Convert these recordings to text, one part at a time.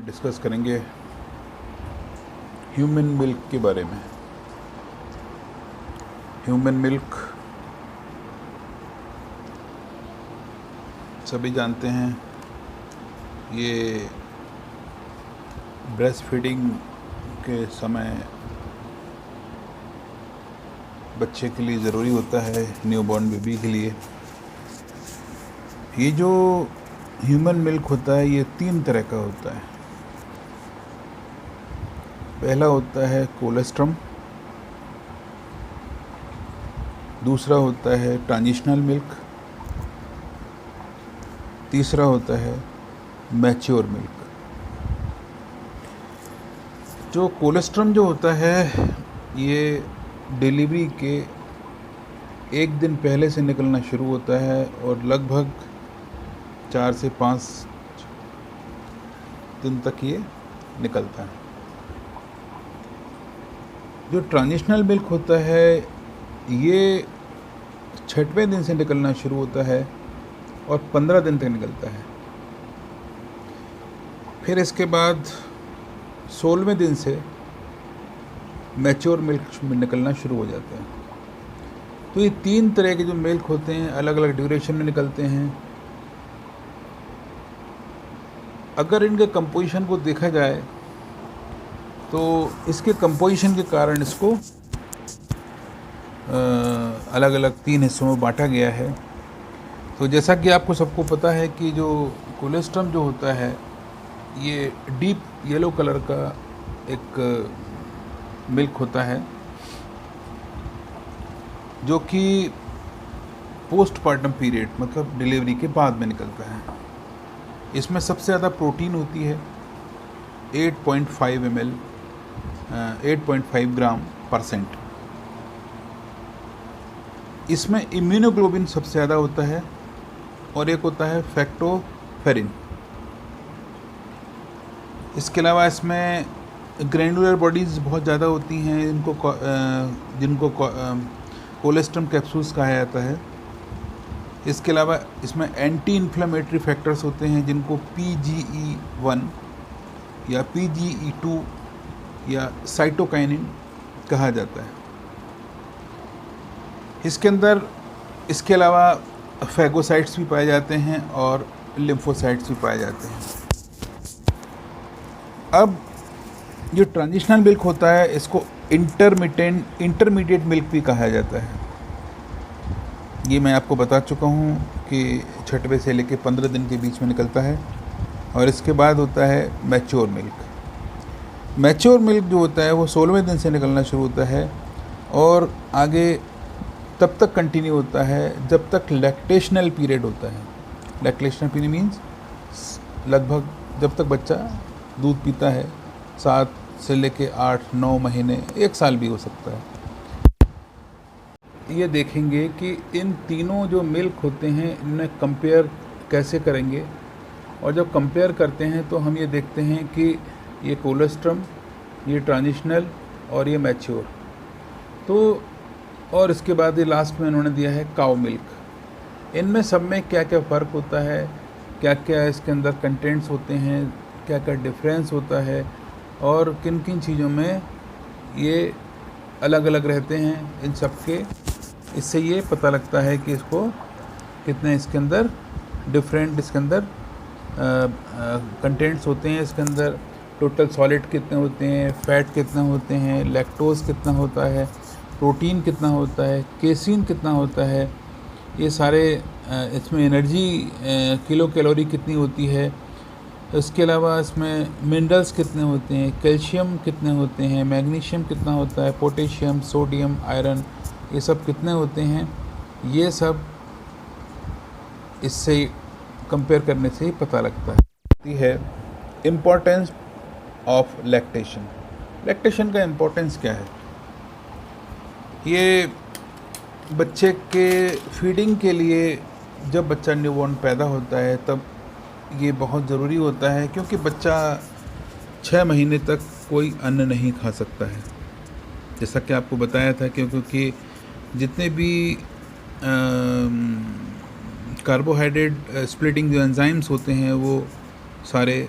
Discuss करेंगे human milk के बारे में। ह्यूमन मिल्क सभी जानते हैं, ये ब्रेस्ट फीडिंग के समय बच्चे के लिए ज़रूरी होता है, न्यूबॉर्न बेबी के लिए। ये जो ह्यूमन मिल्क होता है ये 3 तरह का होता है। पहला होता है कोलेस्ट्रम, दूसरा होता है ट्रांजिशनल मिल्क, तीसरा होता है मैच्योर मिल्क। जो कोलेस्ट्रम जो होता है ये डिलीवरी के 1 दिन पहले से निकलना शुरू होता है और लगभग 4 से 5 दिन तक ये निकलता है। जो ट्रांजिशनल मिल्क होता है ये 6वें दिन से निकलना शुरू होता है और 15 दिन तक निकलता है। फिर इसके बाद 16वें दिन से मैच्योर मिल्क निकलना शुरू हो जाता है। तो ये 3 तरह के जो मिल्क होते हैं अलग अलग ड्यूरेशन में निकलते हैं। अगर इनके कंपोजिशन को देखा जाए तो इसके कंपोजिशन के कारण इसको अलग अलग 3 हिस्सों में बांटा गया है। तो जैसा कि आपको सबको पता है कि जो कोलेस्ट्रम जो होता है ये डीप येलो कलर का एक मिल्क होता है जो कि पोस्टपार्टम पीरियड मतलब डिलीवरी के बाद में निकलता है। इसमें सबसे ज़्यादा प्रोटीन होती है 8.5 ग्राम %। इसमें इम्यूनोग्लोबिन सबसे ज़्यादा होता है और एक होता है फैक्टोफेरिन। इसके अलावा इसमें ग्रैनुलर बॉडीज़ बहुत ज़्यादा होती हैं जिनको कोलेस्ट्रम कैप्सूल्स कहा जाता है। इसके अलावा इसमें एंटी इन्फ्लेमेटरी फैक्टर्स होते हैं जिनको PGE1 या PGE2 या साइटोकाइनिन कहा जाता है। इसके अलावा फैगोसाइट्स भी पाए जाते हैं और लिम्फोसाइट्स भी पाए जाते हैं। अब जो ट्रांजिशनल मिल्क होता है इसको इंटरमीडिएट मिल्क भी कहा जाता है। ये मैं आपको बता चुका हूँ कि 6वें से लेकर 15 दिन के बीच में निकलता है। और इसके बाद होता है मैच्योर मिल्क। मैच्योर मिल्क जो होता है वो 16वें दिन से निकलना शुरू होता है और आगे तब तक कंटिन्यू होता है जब तक लैक्टेशनल पीरियड होता है। लैक्टेशनल पीरियड मीन्स लगभग जब तक बच्चा दूध पीता है, 7 से लेके 8-9 महीने, 1 साल भी हो सकता है। ये देखेंगे कि इन तीनों जो मिल्क होते हैं इनमें कंपेयर कैसे करेंगे। और जब कंपेयर करते हैं तो हम ये देखते हैं कि ये कोलेस्ट्रम, ये ट्रांजिशनल और ये मैच्योर। तो और इसके बाद ये लास्ट में इन्होंने दिया है काऊ मिल्क। इनमें सब में क्या क्या फ़र्क होता है, क्या क्या इसके अंदर कंटेंट्स होते हैं, क्या क्या डिफरेंस होता है और किन किन चीज़ों में ये अलग अलग रहते हैं, इन सब के इससे ये पता लगता है कि इसको कितने इसके अंदर डिफरेंट इसके अंदर कंटेंट्स होते हैं। इसके अंदर टोटल सॉलिड कितने होते हैं, फैट कितना होते हैं, लैक्टोज कितना होता है, प्रोटीन कितना होता है, केसीन कितना होता है, ये सारे इसमें एनर्जी किलो कैलोरी कितनी होती है। इसके अलावा इसमें मिनरल्स कितने होते हैं, कैल्शियम कितने होते हैं, मैग्नीशियम कितना होता है, पोटेशियम, सोडियम, आयरन, ये सब कितने होते हैं। ये सब इससे कंपेयर करने से ही पता लगता है। Importance of lactation. लैक्टेशन का इम्पोर्टेंस क्या है? ये बच्चे के फीडिंग के लिए जब बच्चा न्यूबॉर्न पैदा होता है तब ये बहुत ज़रूरी होता है, क्योंकि बच्चा 6 महीने तक कोई अन्न नहीं खा सकता है। जैसा कि आपको बताया था, क्योंकि जितने भी कार्बोहाइड्रेट स्प्लिटिंग जो एंजाइम्स होते हैं वो सारे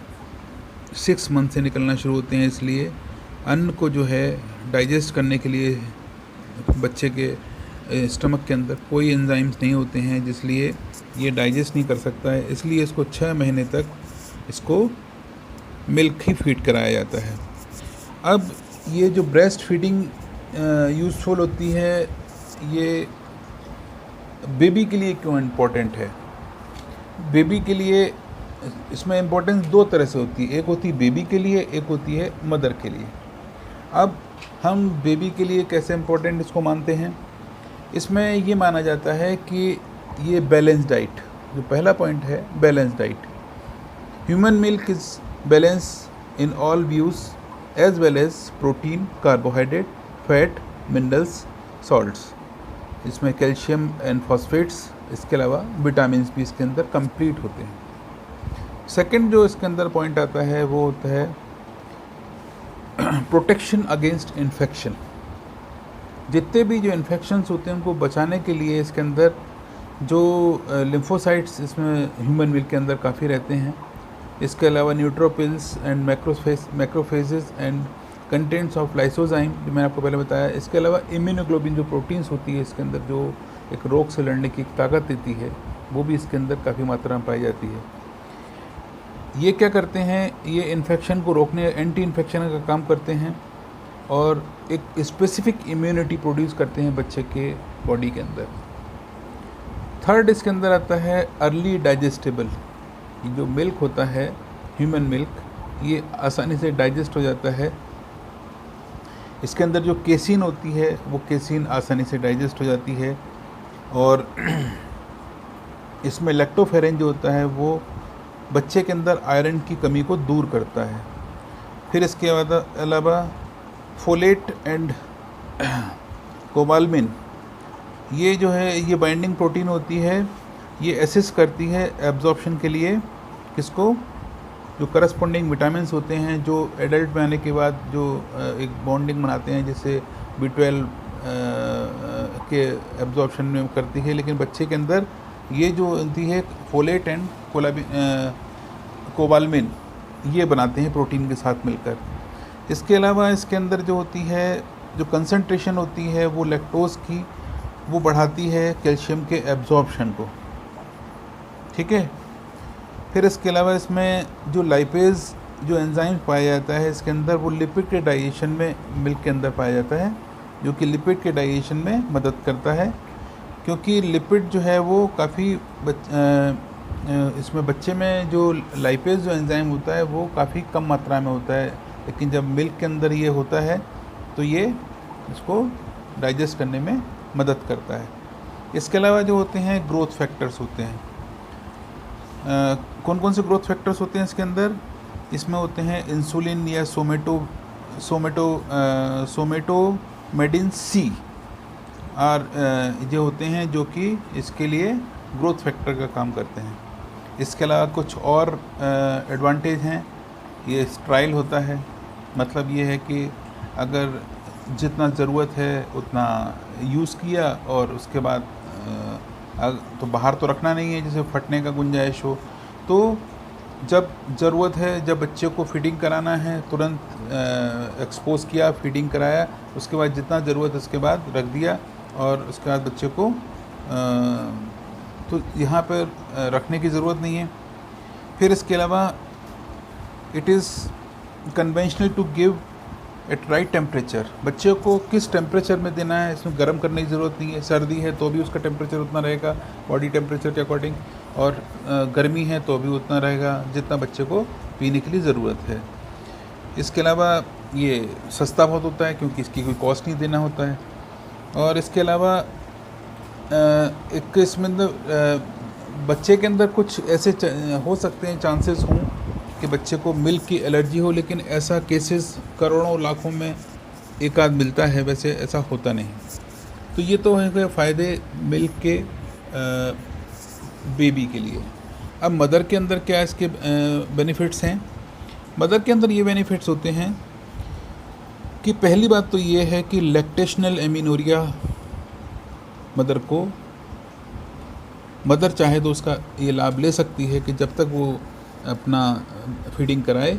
6 मंथ से निकलना शुरू होते हैं, इसलिए अन्न को जो है डाइजेस्ट करने के लिए बच्चे के स्टमक के अंदर कोई एंजाइम्स नहीं होते हैं, जिसलिए ये डाइजेस्ट नहीं कर सकता है। इसलिए इसको 6 महीने तक इसको मिल्क ही फीड कराया जाता है। अब ये जो ब्रेस्ट फीडिंग यूज़फुल होती है, ये बेबी के लिए क्यों इम्पोर्टेंट है? बेबी के लिए इसमें इम्पोर्टेंस 2 तरह से होती है, एक होती है बेबी के लिए, एक होती है मदर के लिए। अब हम बेबी के लिए कैसे इम्पोर्टेंट इसको मानते हैं? इसमें ये माना जाता है कि ये बैलेंस डाइट, जो पहला पॉइंट है balance diet. Human milk is balance in all views as well as protein, carbohydrate, fat, minerals, salts. इसमें कैल्शियम एंड फॉस्फेट्स, इसके अलावा विटामिन भी इसके अंदर कंप्लीट होते हैं। सेकंड जो इसके अंदर पॉइंट आता है वो होता है प्रोटेक्शन अगेंस्ट इन्फेक्शन। जितने भी जो इन्फेक्शंस होते हैं उनको बचाने के लिए इसके अंदर जो लिम्फोसाइट्स इसमें ह्यूमन मिल्क के अंदर काफ़ी रहते हैं। इसके अलावा neutrophils and macrophages and contents of lysozyme, जो मैंने आपको पहले बताया। इसके अलावा इम्यूनोग्लोबिन जो प्रोटीन्स होती है इसके अंदर, जो एक रोग से लड़ने की ताकत देती है, वो भी इसके अंदर काफ़ी मात्रा में पाई जाती है। ये क्या करते हैं? ये इन्फेक्शन को रोकने, एंटी इन्फेक्शन का काम करते हैं और एक स्पेसिफिक इम्यूनिटी प्रोड्यूस करते हैं बच्चे के बॉडी के अंदर। थर्ड इसके अंदर आता है अर्ली डाइजेस्टेबल। ये जो मिल्क होता है ह्यूमन मिल्क, ये आसानी से डाइजेस्ट हो जाता है। इसके अंदर जो केसिन होती है वो केसिन आसानी से डाइजेस्ट हो जाती है और इसमें लैक्टोफेरेन जो होता है वो बच्चे के अंदर आयरन की कमी को दूर करता है। फिर इसके अलावा फोलेट एंड कोबालमिन, ये जो है ये बाइंडिंग प्रोटीन होती है, ये असिस्ट करती है एब्जॉर्प्शन के लिए किसको? जो करस्पॉन्डिंग विटामिन्स होते हैं जो एडल्ट में आने के बाद जो एक बॉन्डिंग बनाते हैं, जैसे B12 के एब्जॉर्प्शन में करती है। लेकिन बच्चे के अंदर ये जो होती है फोलेट एंड कोबालमिन, ये बनाते हैं प्रोटीन के साथ मिलकर। इसके अलावा इसके अंदर जो होती है, जो कंसंट्रेशन होती है वो लैक्टोज की, वो बढ़ाती है कैल्शियम के एब्जॉर्प्शन को। ठीक है। फिर इसके अलावा इसमें जो लाइपेज जो एंजाइम पाया जाता है इसके अंदर, वो लिपिड के डाइजेशन में मिल्क के अंदर पाया जाता है, जो कि लिपिड के डाइजेशन में मदद करता है। क्योंकि लिपिड जो है वो काफ़ी इसमें बच्चे में जो लाइपेज जो एंजाइम होता है वो काफ़ी कम मात्रा में होता है, लेकिन जब मिल्क के अंदर ये होता है तो ये इसको डाइजेस्ट करने में मदद करता है। इसके अलावा जो होते हैं ग्रोथ फैक्टर्स होते हैं। कौन कौन से ग्रोथ फैक्टर्स होते हैं इसके अंदर? इसमें होते हैं इंसुलिन या सोमेटोमेडिन सी और ये होते हैं जो कि इसके लिए ग्रोथ फैक्टर का काम करते हैं। इसके अलावा कुछ और एडवांटेज हैं। ये स्ट्राइल होता है, मतलब ये है कि अगर जितना ज़रूरत है उतना यूज़ किया और उसके बाद तो बाहर तो रखना नहीं है जिसे फटने का गुंजाइश हो। तो जब ज़रूरत है, जब बच्चे को फीडिंग कराना है, तुरंत एक्सपोज किया, फीडिंग कराया, उसके बाद जितना ज़रूरत है उसके बाद रख दिया और उसके बाद बच्चे को तो यहाँ पर रखने की ज़रूरत नहीं है। फिर इसके अलावा it is conventional to give eight right temperature. बच्चे को किस टेम्परेचर में देना है, इसमें गर्म करने की ज़रूरत नहीं है। सर्दी है तो भी उसका टेम्परेचर उतना रहेगा बॉडी टेम्परेचर के अकॉर्डिंग, और गर्मी है तो भी उतना रहेगा जितना बच्चे को पीने के लिए ज़रूरत है। इसके अलावा ये सस्ता बहुत होता है क्योंकि इसकी कोई कॉस्ट नहीं देना होता है। और इसके अलावा एक इसमें बच्चे के अंदर कुछ ऐसे हो सकते हैं, चांसेस हों कि बच्चे को मिल्क की एलर्जी हो, लेकिन ऐसा केसेस करोड़ों लाखों में एक आध मिलता है, वैसे ऐसा होता नहीं। तो ये तो है फ़ायदे मिल्क के बेबी के लिए। अब मदर के अंदर क्या इसके बेनिफिट्स हैं? मदर के अंदर ये बेनिफिट्स होते हैं कि पहली बात तो ये है कि लैक्टेशनल एमिनोरिया मदर चाहे तो उसका ये लाभ ले सकती है कि जब तक वो अपना फीडिंग कराए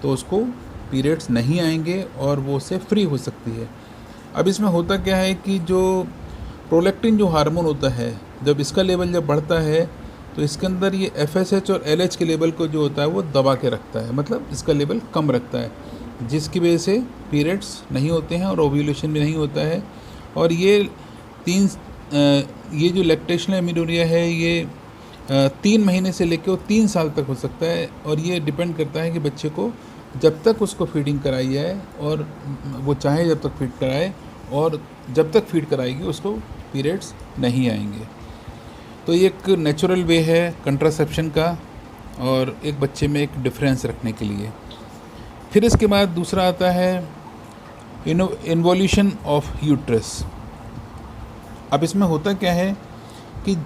तो उसको पीरियड्स नहीं आएंगे और वो उससे फ्री हो सकती है। अब इसमें होता क्या है कि जो प्रोलैक्टिन जो हार्मोन होता है, जब इसका लेवल जब बढ़ता है तो इसके अंदर ये FSH और LH के लेवल को जो होता है वो दबा के रखता है, मतलब इसका लेवल कम रखता है, जिसकी वजह से पीरियड्स नहीं होते हैं और ओव्यूलेशन भी नहीं होता है। और ये जो लैक्टेशनल एमिनोरिया है ये 3 महीने से लेकर 3 साल तक हो सकता है, और ये डिपेंड करता है कि बच्चे को जब तक उसको फीडिंग कराई जाए और वो चाहे जब तक फीड कराए, और जब तक फीड कराएगी उसको पीरियड्स नहीं आएंगे। तो ये एक नेचुरल वे है कंट्रासेप्शन का और एक बच्चे में एक डिफरेंस रखने के लिए। फिर इसके बाद दूसरा आता है इन्वोल्यूशन ऑफ यूट्रस। अब इसमें होता क्या है कि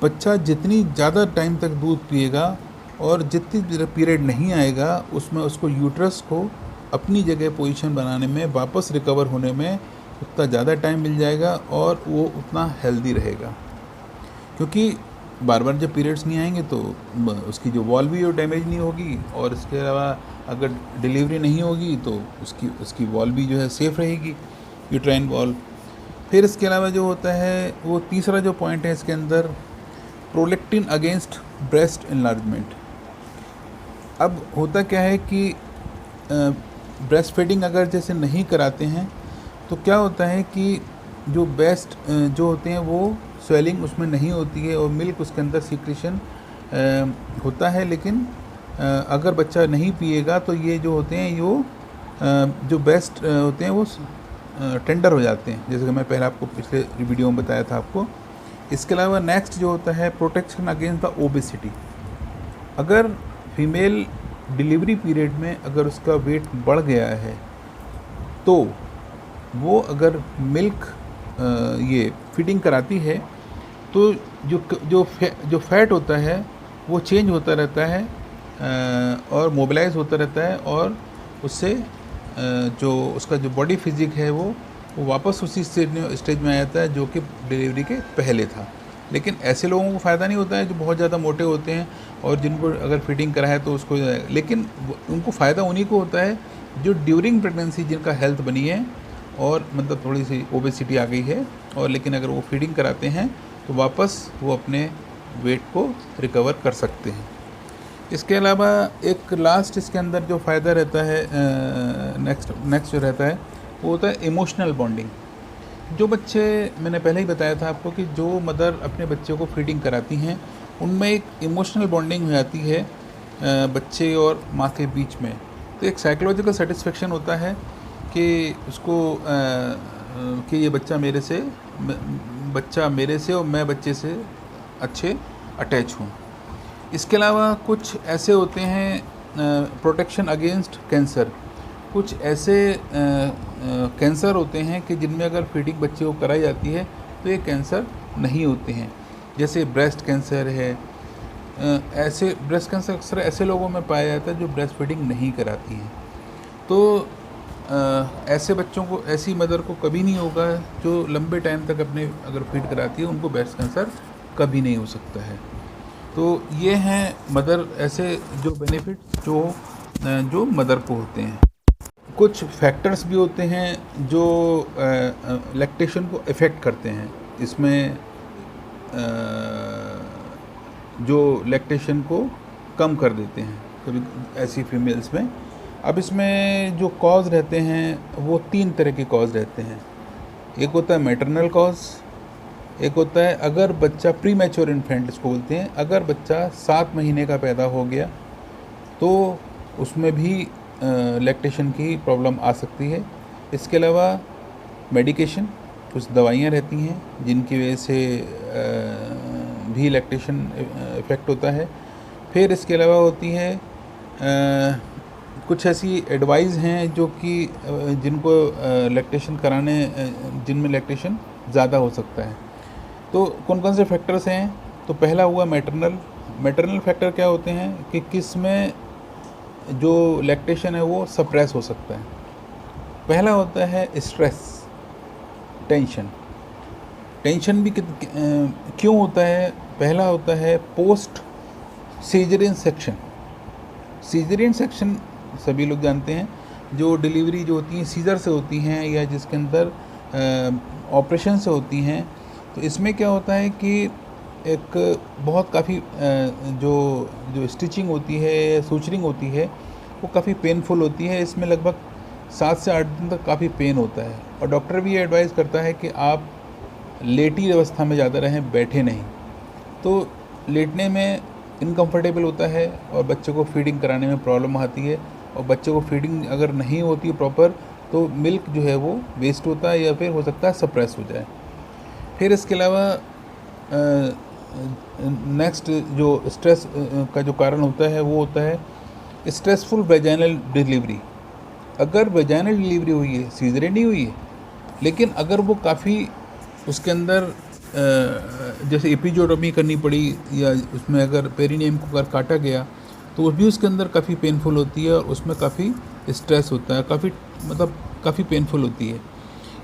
बच्चा जितनी ज़्यादा टाइम तक दूध पिएगा और जितनी पीरियड नहीं आएगा उसमें उसको यूट्रस को अपनी जगह पोजीशन बनाने में, वापस रिकवर होने में उतना ज़्यादा टाइम मिल जाएगा और वो उतना हेल्दी रहेगा। क्योंकि बार बार जब पीरियड्स नहीं आएंगे तो उसकी जो वॉल भी वो डैमेज नहीं होगी, और इसके अलावा अगर डिलीवरी नहीं होगी तो उसकी वॉल भी जो है सेफ़ रहेगी, यूट्राइन वॉल। फिर इसके अलावा जो होता है वो तीसरा जो पॉइंट है इसके अंदर, प्रोलैक्टिन अगेंस्ट ब्रेस्ट इनलार्जमेंट। अब होता क्या है कि ब्रेस्ट फीडिंग अगर जैसे नहीं कराते हैं तो क्या होता है कि जो बेस्ट जो होते हैं वो स्वेलिंग उसमें नहीं होती है और मिल्क उसके अंदर सीक्रेशन होता है, लेकिन अगर बच्चा नहीं पिएगा तो ये जो होते हैं जो बेस्ट होते हैं वो टेंडर हो जाते हैं, जैसे कि मैं पहले आपको पिछले वीडियो में बताया था आपको। इसके अलावा नेक्स्ट जो होता है प्रोटेक्शन अगेंस्ट द ओबेसिटी। अगर फीमेल डिलीवरी पीरियड में अगर उसका वेट बढ़ गया है तो वो अगर मिल्क ये फीडिंग कराती है तो जो फैट होता है वो चेंज होता रहता है और मोबिलाइज होता रहता है, और उससे जो उसका जो बॉडी फिजिक है वो वापस उसी स्टेज में आ जाता है जो कि डिलीवरी के पहले था। लेकिन ऐसे लोगों को फ़ायदा नहीं होता है जो बहुत ज़्यादा मोटे होते हैं और जिनको अगर फीडिंग करा है तो उसको, लेकिन उनको फ़ायदा उन्हीं को होता है जो ड्यूरिंग प्रेगनेंसी जिनका हेल्थ बनी है और मतलब थोड़ी सी ओबेसिटी आ गई है, और लेकिन अगर वो फीडिंग कराते हैं तो वापस वो अपने वेट को रिकवर कर सकते हैं। इसके अलावा एक लास्ट इसके अंदर जो फ़ायदा रहता है नेक्स्ट जो रहता है वो होता है इमोशनल बॉन्डिंग। जो बच्चे, मैंने पहले ही बताया था आपको कि जो मदर अपने बच्चे को फीडिंग कराती हैं उनमें एक इमोशनल बॉन्डिंग हो जाती है बच्चे और माँ के बीच में। तो एक साइकोलॉजिकल सेटिस्फेक्शन होता है कि उसको कि ये बच्चा मेरे से और मैं बच्चे से अच्छे अटैच हूँ। इसके अलावा कुछ ऐसे होते हैं प्रोटेक्शन अगेंस्ट कैंसर। कुछ ऐसे कैंसर होते हैं कि जिनमें अगर फीडिंग बच्चे को कराई जाती है तो ये कैंसर नहीं होते हैं, जैसे ब्रेस्ट कैंसर है। ऐसे ब्रेस्ट कैंसर अक्सर ऐसे लोगों में पाया जाता है जो ब्रेस्ट फीडिंग नहीं कराती हैं। तो ऐसे बच्चों को, ऐसी मदर को कभी नहीं होगा जो लंबे टाइम तक अपने अगर फीड कराती है, उनको ब्रेस्ट कैंसर कभी नहीं हो सकता है। तो ये हैं मदर ऐसे जो बेनिफिट जो मदर को होते हैं। कुछ फैक्टर्स भी होते हैं जो लैक्टेशन को इफ़ेक्ट करते हैं। इसमें जो लैक्टेशन को कम कर देते हैं कभी ऐसी फीमेल्स में। अब इसमें जो कॉज रहते हैं वो 3 तरह के कॉज रहते हैं। एक होता है मैटरनल कॉज, एक होता है अगर बच्चा प्री मैच्योर इन्फेंट इसको बोलते हैं, अगर बच्चा 7 महीने का पैदा हो गया तो उसमें भी लैक्टेशन की प्रॉब्लम आ सकती है। इसके अलावा मेडिकेशन, कुछ दवाइयाँ रहती हैं जिनकी वजह से भी लैक्टेशन इफ़ेक्ट होता है। फिर इसके अलावा होती है कुछ ऐसी एडवाइस हैं जो कि जिनको लैक्टेशन कराने, जिनमें लैक्टेशन ज़्यादा हो सकता है। तो कौन कौन से फैक्टर्स हैं? तो पहला हुआ मैटरनल फैक्टर क्या होते हैं कि किस में जो लैक्टेशन है वो सप्रेस हो सकता है। पहला होता है स्ट्रेस, टेंशन भी क्यों होता है? पहला होता है पोस्ट सीजरियन सेक्शन सभी लोग जानते हैं, जो डिलीवरी जो होती हैं सीज़र से होती हैं या जिसके अंदर ऑपरेशन से होती हैं, तो इसमें क्या होता है कि एक बहुत काफ़ी जो स्टिचिंग होती है, सूचरिंग होती है, वो काफ़ी पेनफुल होती है। इसमें लगभग 7 से 8 दिन तक काफ़ी पेन होता है, और डॉक्टर भी ये एडवाइस करता है कि आप लेटी अवस्था में ज़्यादा रहें, बैठे नहीं। तो लेटने में इनकम्फर्टेबल होता है और बच्चे को फीडिंग कराने में प्रॉब्लम आती है, और बच्चे को फीडिंग अगर नहीं होती है प्रॉपर तो मिल्क जो है वो वेस्ट होता है या फिर हो सकता है सप्रेस हो जाए। फिर इसके अलावा नेक्स्ट जो स्ट्रेस का जो कारण होता है वो होता है स्ट्रेसफुल वेजाइनल डिलीवरी। अगर वेजाइनल डिलीवरी हुई है, सीजरेन नहीं हुई है, लेकिन अगर वो काफ़ी उसके अंदर जैसे एपिजोटोमी करनी पड़ी या उसमें अगर पेरिनियम को अगर काटा गया तो वो भी उसके अंदर काफ़ी पेनफुल होती है और उसमें काफ़ी स्ट्रेस होता है, काफ़ी पेनफुल होती है।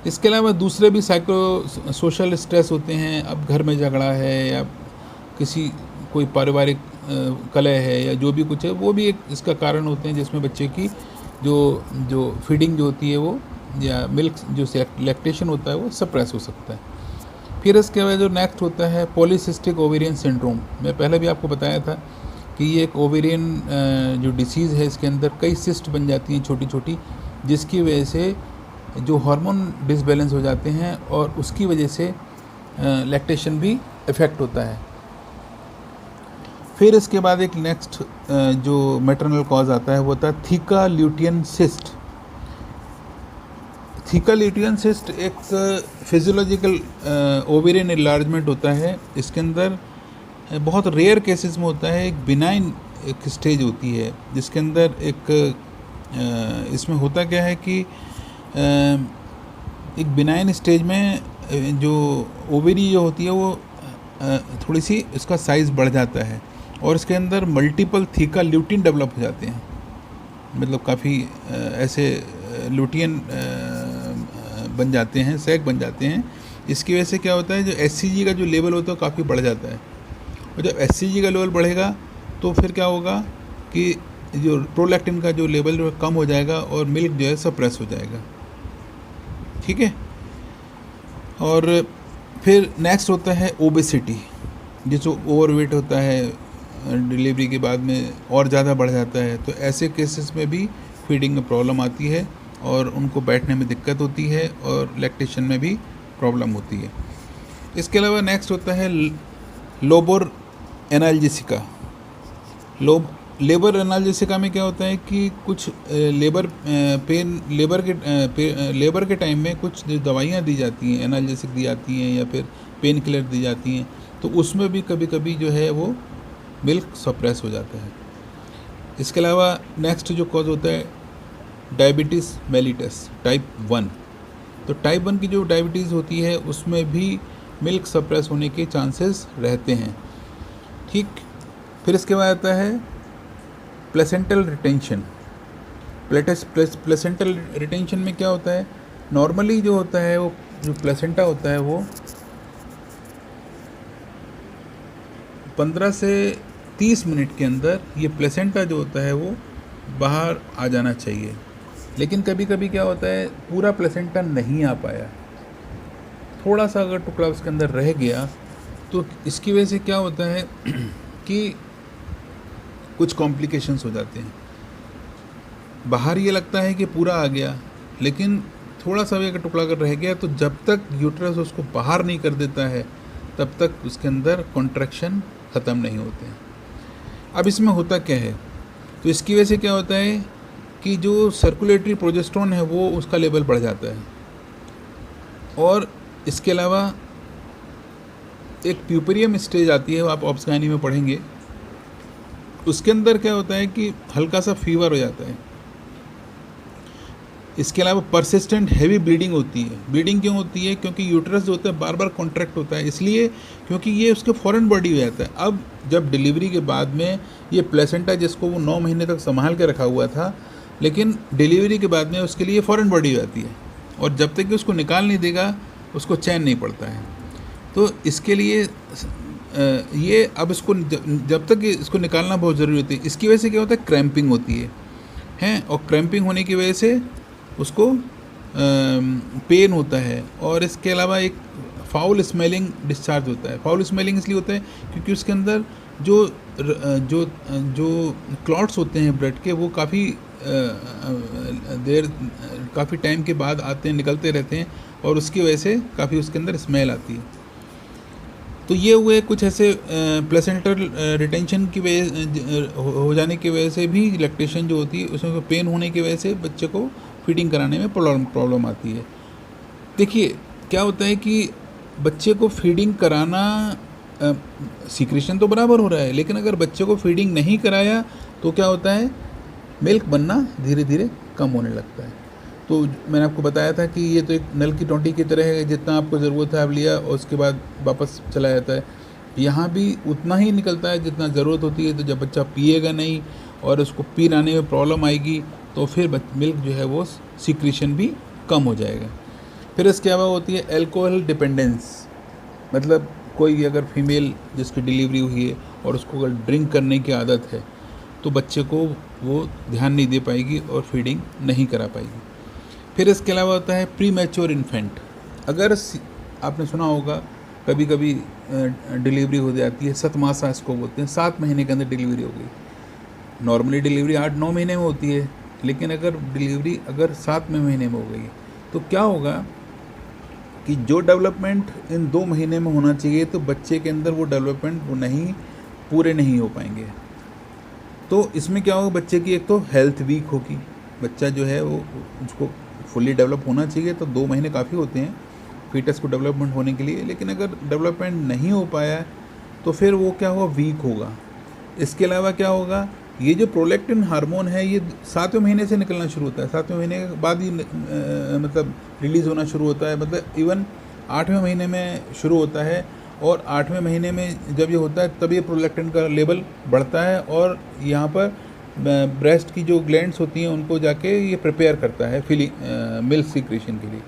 इसके अलावा दूसरे भी सोशल स्ट्रेस होते हैं। अब घर में झगड़ा है या कोई पारिवारिक कलह है या जो भी कुछ है, वो भी एक इसका कारण होते हैं, जिसमें बच्चे की जो फीडिंग जो होती है वो या मिल्क जो लैक्टेशन होता है वो सप्रेस हो सकता है। फिर इसके बाद जो नेक्स्ट होता है पॉलीसिस्टिक ओवेरियन सिंड्रोम। मैं पहले भी आपको बताया था कि ये एक ओवेरियन जो डिसीज़ है, इसके अंदर कई सिस्ट बन जाती हैं छोटी छोटी, जिसकी वजह से जो हार्मोन डिसबैलेंस हो जाते हैं और उसकी वजह से लैक्टेशन भी इफ़ेक्ट होता है। फिर इसके बाद एक नेक्स्ट जो मैटरनल कॉज आता है वो होता है theca Lutyens cyst. Theca Lutyens cyst एक फिजियोलॉजिकल ओवेरियन इन्लार्जमेंट होता है। इसके अंदर बहुत रेयर केसेस में होता है, एक बिनाइन एक स्टेज होती है, जिसके अंदर इसमें होता क्या है कि एक बिनाइन स्टेज में जो ओवेरी जो होती है वो थोड़ी सी इसका साइज़ बढ़ जाता है और इसके अंदर मल्टीपल थीका ल्यूटिन डेवलप हो जाते हैं। मतलब काफ़ी ऐसे ल्यूटियन बन जाते हैं, सैक बन जाते हैं। इसकी वजह से क्या होता है, जो एचसीजी का जो लेवल होता है काफ़ी बढ़ जाता है, और जब एचसीजी का लेवल बढ़ेगा तो फिर क्या होगा कि जो प्रोलैक्टिन का जो लेवल जो कम हो जाएगा और मिल्क जो है सप्रेस हो जाएगा। ठीक है। और फिर नेक्स्ट होता है ओबेसिटी, जिसको ओवरवेट होता है डिलीवरी के बाद में और ज़्यादा बढ़ जाता है, तो ऐसे केसेस में भी फीडिंग में प्रॉब्लम आती है और उनको बैठने में दिक्कत होती है और लैक्टेशन में भी प्रॉब्लम होती है। इसके अलावा नेक्स्ट होता है लोबर एनाल्जेसिका। लेबर एनाल्जेसिका में क्या होता है कि कुछ लेबर के टाइम में कुछ दवाइयाँ दी जाती हैं, एनाल्जेसिक दी जाती हैं या फिर पेन किलर दी जाती हैं, तो उसमें भी कभी कभी जो है वो मिल्क सप्रेस हो जाता है। इसके अलावा नेक्स्ट जो कॉज होता है डायबिटीज़ मेलिटस टाइप 1। तो टाइप 1 की जो डायबिटीज़ होती है उसमें भी मिल्क सप्रेस होने के चांसेस रहते हैं। ठीक। फिर इसके बाद आता है प्लेसेंटल रिटेंशन। प्लेसेंटल रिटेंशन में क्या होता है, नॉर्मली जो होता है वो जो प्लेसेंटा होता है वो 15 से 30 मिनट के अंदर ये प्लेसेंटा जो होता है वो बाहर आ जाना चाहिए। लेकिन कभी कभी क्या होता है पूरा प्लेसेंटा नहीं आ पाया, थोड़ा सा अगर टुकड़ा उसके अंदर रह गया, तो इसकी वजह से क्या होता है कि कुछ कॉम्प्लिकेशंस हो जाते हैं। बाहर ये लगता है कि पूरा आ गया, लेकिन थोड़ा सा भी अगर टुकड़ा अगर रह गया तो जब तक यूट्रस उसको बाहर नहीं कर देता है तब तक उसके अंदर कॉन्ट्रैक्शन ख़त्म नहीं होते हैं। अब इसमें होता क्या है, तो इसकी वजह से क्या होता है कि जो सर्कुलेटरी प्रोजेस्टेरोन है वो उसका लेवल बढ़ जाता है, और इसके अलावा एक प्यूपेरियम स्टेज आती है, वो आप ऑब्सगाइनी में पढ़ेंगे। उसके अंदर क्या होता है कि हल्का सा फीवर हो जाता है। इसके अलावा परसिस्टेंट हैवी ब्लीडिंग होती है। ब्लीडिंग क्यों होती है, क्योंकि यूट्रस जो होता है बार बार कॉन्ट्रैक्ट होता है, इसलिए क्योंकि ये उसके फॉरेन बॉडी हो जाता है। अब जब डिलीवरी के बाद में ये प्लेसेंटा जिसको वो 9 महीने तक संभाल के रखा हुआ था, लेकिन डिलीवरी के बाद में उसके लिए फॉरेन बॉडी हो जाती है, और जब तक कि उसको निकाल नहीं देगा उसको चैन नहीं पड़ता है। तो इसके लिए ये अब इसको जब तक इसको निकालना बहुत ज़रूरी होती है। इसकी वजह से क्या होता है क्रैम्पिंग होती है, हैं, और क्रैम्पिंग होने की वजह से उसको पेन होता है। और इसके अलावा एक फाउल स्मेलिंग डिस्चार्ज होता है। फाउल स्मेलिंग इसलिए होता है क्योंकि उसके अंदर जो जो जो क्लॉट्स होते हैं ब्लड के, वो काफ़ी टाइम के बाद आते हैं, निकलते रहते हैं, और उसकी वजह से काफ़ी उसके अंदर स्मेल आती है। तो ये हुए कुछ ऐसे प्लेसेंटल रिटेंशन की वजह हो जाने की वजह से भी लैक्टेशन जो होती है उसमें पेन होने की वजह से बच्चे को फीडिंग कराने में प्रॉब्लम आती है। देखिए क्या होता है कि बच्चे को फीडिंग कराना, सीक्रेशन तो बराबर हो रहा है, लेकिन अगर बच्चे को फीडिंग नहीं कराया तो क्या होता है, मिल्क बनना धीरे धीरे कम होने लगता है। तो मैंने आपको बताया था कि ये तो एक नल की टोंटी की तरह है, जितना आपको ज़रूरत है आप लिया और उसके बाद वापस चला जाता है। यहाँ भी उतना ही निकलता है जितना ज़रूरत होती है। तो जब बच्चा पिएगा नहीं और उसको पी लाने में प्रॉब्लम आएगी तो फिर मिल्क जो है वो सीक्रेशन भी कम हो जाएगा। फिर इसके अलावा होती है अल्कोहल डिपेंडेंस, मतलब कोई अगर फीमेल जिसकी डिलीवरी हुई है और उसको अगर ड्रिंक करने की आदत है तो बच्चे को वो ध्यान नहीं दे पाएगी और फीडिंग नहीं करा पाएगी। फिर इसके अलावा होता है प्री मैच्योर इन्फेंट। अगर आपने सुना होगा कभी कभी डिलीवरी हो जाती है, 7 मासा इसको बोलते हैं, 7 महीने के अंदर डिलीवरी हो गई। नॉर्मली डिलीवरी 8-9 महीने में होती है, लेकिन अगर डिलीवरी 7वें महीने में हो गई तो क्या होगा कि जो डेवलपमेंट इन 2 महीने में होना चाहिए तो बच्चे के अंदर वो डेवलपमेंट पूरे नहीं हो पाएंगे। तो इसमें क्या होगा, बच्चे की एक तो हेल्थ वीक होगी। बच्चा जो है वो उसको फुल्ली डेवलप होना चाहिए तो 2 महीने काफ़ी होते हैं फीटस को डेवलपमेंट होने के लिए, लेकिन अगर डेवलपमेंट नहीं हो पाया तो फिर वो क्या होगा, वीक होगा। इसके अलावा क्या होगा, ये जो प्रोलैक्टिन हार्मोन है ये 7वें महीने से निकलना शुरू होता है। 7वें महीने के बाद ही मतलब रिलीज़ होना शुरू होता है, मतलब इवन 8वें महीने में शुरू होता है। और 8वें महीने में जब ये होता है तब ये प्रोलैक्टिन का लेवल बढ़ता है और यहाँ पर ब्रेस्ट की जो ग्लैंड्स होती हैं उनको जाके ये प्रिपेयर करता है मिल्क सीक्रेशन के लिए।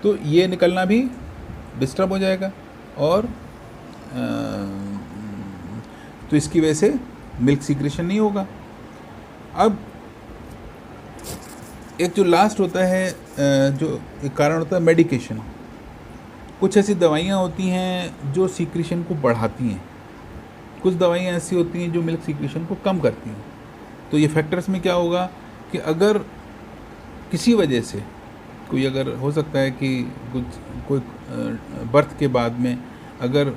तो ये निकलना भी डिस्टर्ब हो जाएगा और तो इसकी वजह से मिल्क सीक्रेशन नहीं होगा। अब एक जो लास्ट होता है जो एक कारण होता है मेडिकेशन। कुछ ऐसी दवाइयाँ होती हैं जो सीक्रेशन को बढ़ाती हैं, कुछ दवाइयाँ ऐसी होती हैं जो मिल्क सीक्रेशन को कम करती हैं। तो ये फैक्टर्स में क्या होगा कि अगर किसी वजह से अगर हो सकता है कि कोई बर्थ के बाद में अगर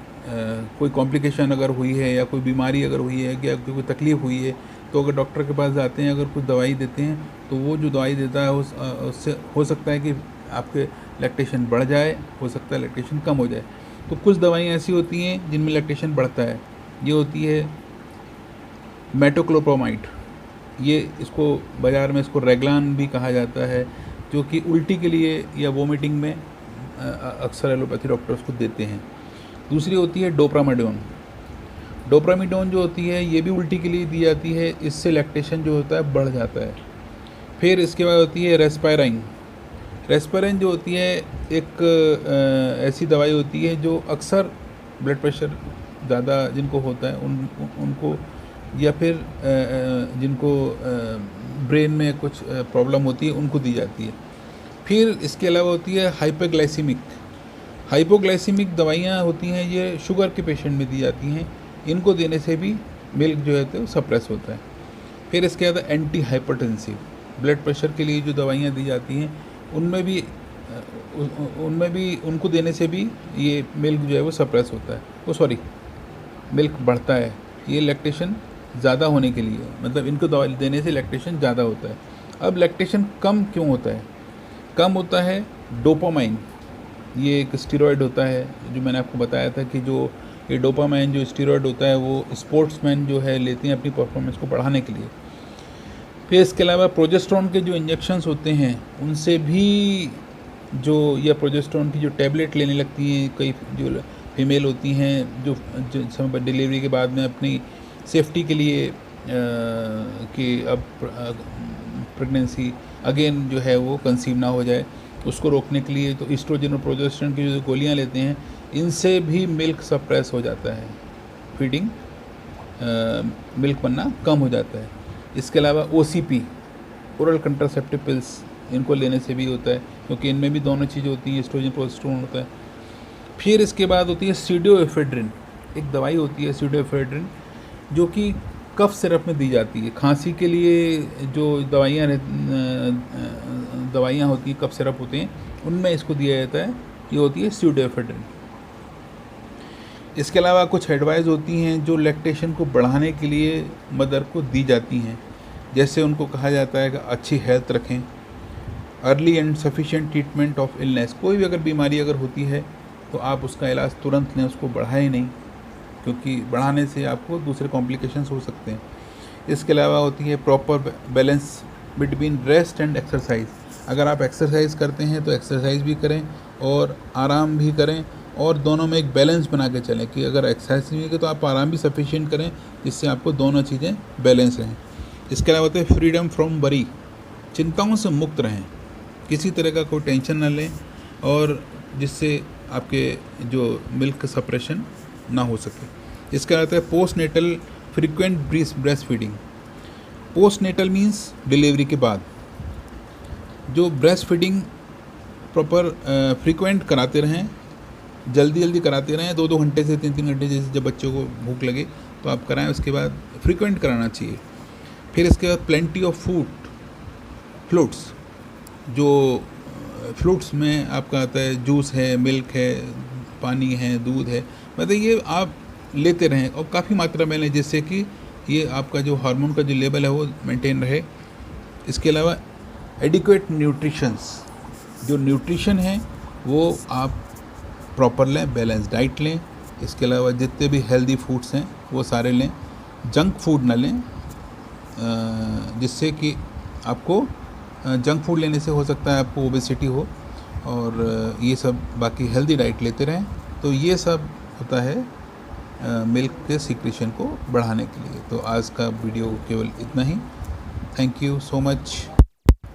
कोई कॉम्प्लिकेशन अगर हुई है या कोई बीमारी अगर हुई है या कोई तकलीफ़ हुई है, तो अगर डॉक्टर के पास जाते हैं, अगर कुछ दवाई देते हैं तो वो जो दवाई देता है उससे हो सकता है कि आपके लैक्टेशन बढ़ जाए, हो सकता है लैक्टेशन कम हो जाए। तो कुछ दवाइयाँ ऐसी होती हैं जिनमें लैक्टेशन बढ़ता है। ये होती है मेटोक्लोप्रामाइड, ये इसको बाज़ार में इसको रेगलान भी कहा जाता है, जो कि उल्टी के लिए या वोमिटिंग में अक्सर एलोपैथी डॉक्टर उसको देते हैं। दूसरी होती है डोप्रामाडोन। डोप्रामाडोन जो होती है ये भी उल्टी के लिए दी जाती है, इससे लैक्टेशन जो होता है बढ़ जाता है। फिर इसके बाद होती है रेस्पायराइन। रेस्पायराइन जो होती है एक ऐसी दवाई होती है जो अक्सर ब्लड प्रेशर ज़्यादा जिनको होता है उनको या फिर जिनको ब्रेन में कुछ प्रॉब्लम होती है उनको दी जाती है। फिर इसके अलावा होती है हाइपोग्लाइसीमिक दवाइयाँ होती हैं, ये शुगर के पेशेंट में दी जाती हैं। इनको देने से भी मिल्क जो है तो सप्रेस होता है। फिर इसके बाद एंटी हाइपरटेंसिव, ब्लड प्रेशर के लिए जो दवाइयाँ दी जाती हैं उनमें भी उनको देने से भी ये मिल्क जो है वो सप्रेस होता है, मिल्क बढ़ता है। ये लैक्टेशन ज़्यादा होने के लिए, मतलब इनको दवा देने से लैक्टेशन ज़्यादा होता है। अब लैक्टेशन कम क्यों होता है? कम होता है डोपामाइन, ये एक स्टेरॉयड होता है जो मैंने आपको बताया था कि जो ये डोपामाइन जो स्टेरॉयड होता है वो स्पोर्ट्समैन जो है लेते हैं अपनी परफॉर्मेंस को बढ़ाने के लिए। फिर इसके अलावा प्रोजेस्टेरॉन के जो इंजेक्शंस होते हैं उनसे भी जो या प्रोजेस्टेरॉन की जो टैबलेट लेने लगती हैं कई जो फीमेल होती हैं जो समय पर डिलीवरी के बाद में अपनी सेफ्टी के लिए कि अब प्रेगनेंसी अगेन जो है वो कंसीव ना हो जाए उसको रोकने के लिए, तो ईस्ट्रोजन और प्रोजेस्टेरॉन की जो गोलियां लेते हैं इनसे भी मिल्क सप्रेस हो जाता है, मिल्क बनना कम हो जाता है। इसके अलावा OCP ओरल कंट्रासेप्टिव पिल्स, इनको लेने से भी होता है, क्योंकि इनमें भी दोनों चीज़ें होती हैं, एस्ट्रोजन प्रोजेस्टेरोन होता है। फिर इसके बाद होती है सीडोएफेड्रिन, एक दवाई होती है सीडोएफेड्रिन, जो कि कफ सिरप में दी जाती है। खांसी के लिए जो दवाइयाँ होती हैं, कफ सिरप होते हैं, उनमें इसको दिया जाता है। ये होती है सीडोएफेड्रिन। इसके अलावा कुछ एडवाइस होती हैं जो लैक्टेशन को बढ़ाने के लिए मदर को दी जाती हैं। जैसे उनको कहा जाता है कि अच्छी हेल्थ रखें, early and sufficient treatment of illness, कोई भी अगर बीमारी अगर होती है तो आप उसका इलाज तुरंत लें, उसको बढ़ाएं नहीं, क्योंकि बढ़ाने से आपको दूसरे कॉम्प्लिकेशंस हो सकते हैं। इसके अलावा होती है proper balance between rest and exercise. अगर आप एक्सरसाइज करते हैं तो एक्सरसाइज भी करें और आराम भी करें, और दोनों में एक बैलेंस बना के चलें कि अगर एक्सरसाइज नहीं है तो आप आराम भी सफिशिएंट करें, जिससे आपको दोनों चीज़ें बैलेंस रहें। इसके अलावा होता है फ्रीडम फ्रॉम वरी, चिंताओं से मुक्त रहें, किसी तरह का कोई टेंशन ना लें, और जिससे आपके जो मिल्क सप्रेशन ना हो सके। इसके अलावा है postnatal frequent breastfeeding. Postnatal means delivery के बाद जो ब्रेस्ट फीडिंग प्रॉपर फ्रीक्वेंट कराते रहें, जल्दी कराते रहें, 2-2 घंटे से 3-3 घंटे, जैसे जब बच्चों को भूख लगे तो आप कराएं, उसके बाद फ्रीक्वेंट कराना चाहिए। फिर इसके बाद प्लेंटी ऑफ फ्रूट्स, जो फ्रूट्स में आपका आता है जूस है, मिल्क है, पानी है, दूध है, मतलब ये आप लेते रहें और काफ़ी मात्रा में लें, जिससे कि ये आपका जो हार्मोन का जो लेवल है वो मेंटेन रहे। इसके अलावा एडिक्वेट न्यूट्रिशंस, जो न्यूट्रिशन है वो आप प्रॉपर लें, बैलेंस डाइट लें। इसके अलावा जितने भी हेल्दी फूड्स हैं वो सारे लें, जंक फूड ना लें, जिससे कि आपको जंक फूड लेने से हो सकता है आपको ओबेसिटी हो, और ये सब बाकी हेल्दी डाइट लेते रहें। तो ये सब होता है मिल्क के सीक्रेशन को बढ़ाने के लिए। तो आज का वीडियो केवल इतना ही। Thank you so much.